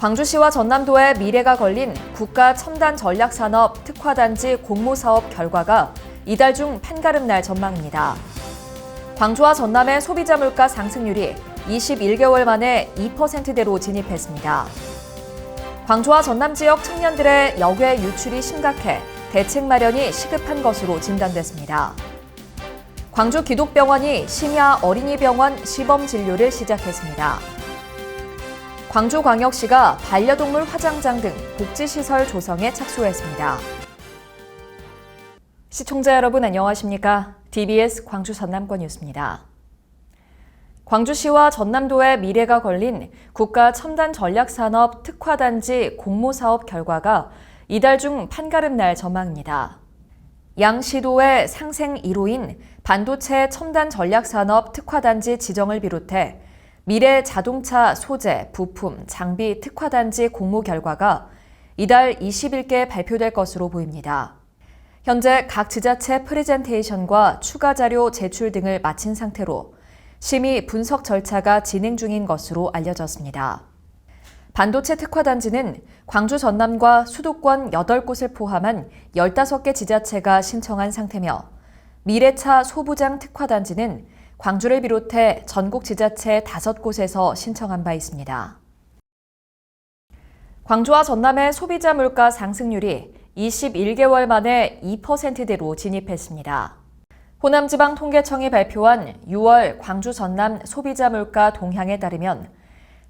광주시와 전남도의 미래가 걸린 국가 첨단 전략산업 특화단지 공모사업 결과가 이달 중 판가름 날 전망입니다. 광주와 전남의 소비자 물가 상승률이 21개월 만에 2%대로 진입했습니다. 광주와 전남 지역 청년들의 역외 유출이 심각해 대책 마련이 시급한 것으로 진단됐습니다. 광주 기독병원이 심야 어린이병원 시범 진료를 시작했습니다. 광주광역시가 반려동물 화장장 등 복지시설 조성에 착수했습니다. 시청자 여러분 안녕하십니까? DBS 광주 전남권 뉴스입니다. 광주시와 전남도의 미래가 걸린 국가 첨단 전략산업 특화단지 공모사업 결과가 이달 중 판가름 날 전망입니다. 양 시도의 상생 1호인 반도체 첨단 전략산업 특화단지 지정을 비롯해 미래 자동차 소재, 부품, 장비 특화단지 공모 결과가 이달 20일께 발표될 것으로 보입니다. 현재 각 지자체 프레젠테이션과 추가 자료 제출 등을 마친 상태로 심의 분석 절차가 진행 중인 것으로 알려졌습니다. 반도체 특화단지는 광주 전남과 수도권 8곳을 포함한 15개 지자체가 신청한 상태며 미래차 소부장 특화단지는 광주를 비롯해 전국 지자체 5곳에서 신청한 바 있습니다. 광주와 전남의 소비자 물가 상승률이 21개월 만에 2%대로 진입했습니다. 호남지방통계청이 발표한 6월 광주 전남 소비자 물가 동향에 따르면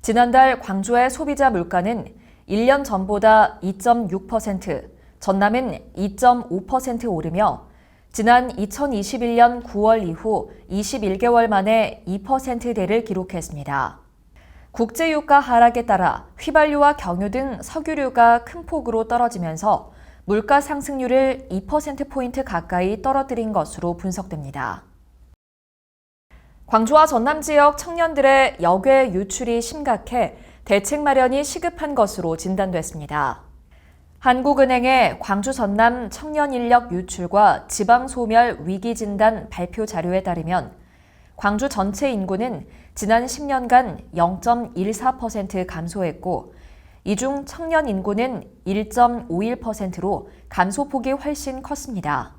지난달 광주의 소비자 물가는 1년 전보다 2.6%, 전남은 2.5% 오르며 지난 2021년 9월 이후 21개월 만에 2%대를 기록했습니다. 국제유가 하락에 따라 휘발유와 경유 등 석유류가 큰 폭으로 떨어지면서 물가 상승률을 2%포인트 가까이 떨어뜨린 것으로 분석됩니다. 광주와 전남 지역 청년들의 역외 유출이 심각해 대책 마련이 시급한 것으로 진단됐습니다. 한국은행의 광주 전남 청년 인력 유출과 지방 소멸 위기 진단 발표 자료에 따르면 광주 전체 인구는 지난 10년간 0.14% 감소했고 이 중 청년 인구는 1.51%로 감소폭이 훨씬 컸습니다.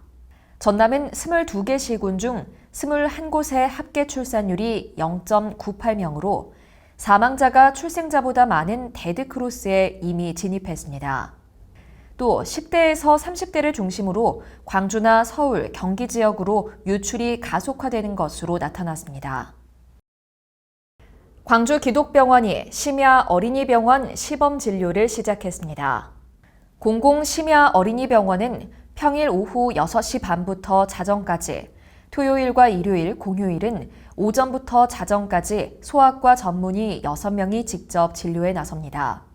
전남은 22개 시군 중 21곳의 합계 출산율이 0.98명으로 사망자가 출생자보다 많은 데드크로스에 이미 진입했습니다. 또 10대에서 30대를 중심으로 광주나 서울, 경기 지역으로 유출이 가속화되는 것으로 나타났습니다. 광주 기독병원이 심야 어린이병원 시범 진료를 시작했습니다. 공공 심야 어린이병원은 평일 오후 6시 반부터 자정까지, 토요일과 일요일, 공휴일은 오전부터 자정까지 소아과 전문의 6명이 직접 진료에 나섭니다.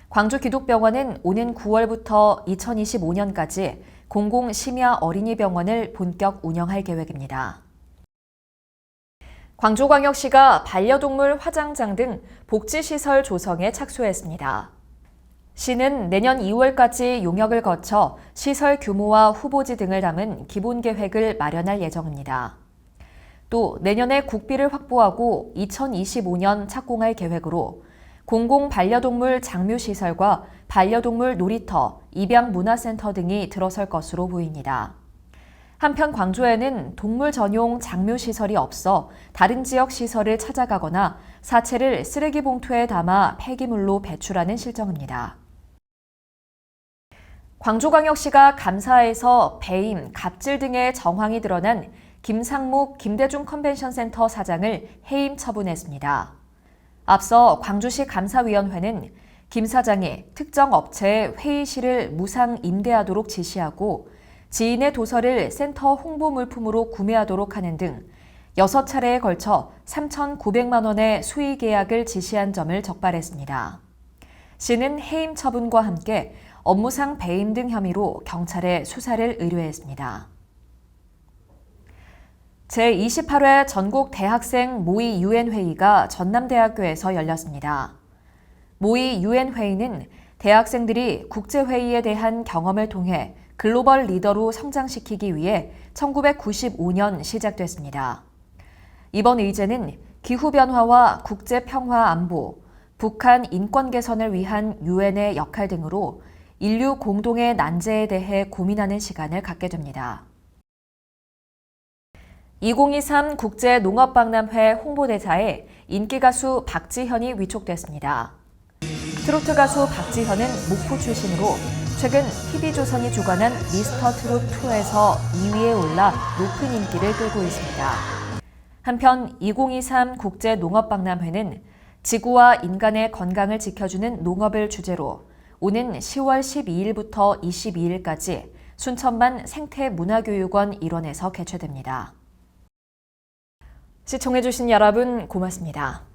광주 기독병원은 오는 9월부터 2025년까지 공공 심야 어린이병원을 본격 운영할 계획입니다. 광주광역시가 반려동물 화장장 등 복지시설 조성에 착수했습니다. 시는 내년 2월까지 용역을 거쳐 시설 규모와 후보지 등을 담은 기본 계획을 마련할 예정입니다. 또 내년에 국비를 확보하고 2025년 착공할 계획으로 공공 반려동물 장묘시설과 반려동물 놀이터, 입양문화센터 등이 들어설 것으로 보입니다. 한편 광주에는 동물 전용 장묘시설이 없어 다른 지역 시설을 찾아가거나 사체를 쓰레기 봉투에 담아 폐기물로 배출하는 실정입니다. 광주광역시가 감사에서 배임, 갑질 등의 정황이 드러난 김상묵 김대중 컨벤션센터 사장을 해임 처분했습니다. 앞서 광주시 감사위원회는 김 사장이 특정 업체에 회의실을 무상 임대하도록 지시하고 지인의 도서를 센터 홍보 물품으로 구매하도록 하는 등 6차례에 걸쳐 3,900만 원의 수의 계약을 지시한 점을 적발했습니다. 시는 해임 처분과 함께 업무상 배임 등 혐의로 경찰에 수사를 의뢰했습니다. 제28회 전국 대학생 모의 유엔회의가 전남대학교에서 열렸습니다. 모의 유엔회의는 대학생들이 국제회의에 대한 경험을 통해 글로벌 리더로 성장시키기 위해 1995년 시작됐습니다. 이번 의제는 기후변화와 국제평화 안보, 북한 인권 개선을 위한 유엔의 역할 등으로 인류 공동의 난제에 대해 고민하는 시간을 갖게 됩니다. 2023 국제농업박람회 홍보대사에 인기가수 박지현이 위촉됐습니다. 트로트 가수 박지현은 목포 출신으로 최근 TV조선이 주관한 미스터트롯2에서 2위에 올라 높은 인기를 끌고 있습니다. 한편 2023 국제농업박람회는 지구와 인간의 건강을 지켜주는 농업을 주제로 오는 10월 12일부터 22일까지 순천만 생태문화교육원 일원에서 개최됩니다. 시청해주신 여러분 고맙습니다.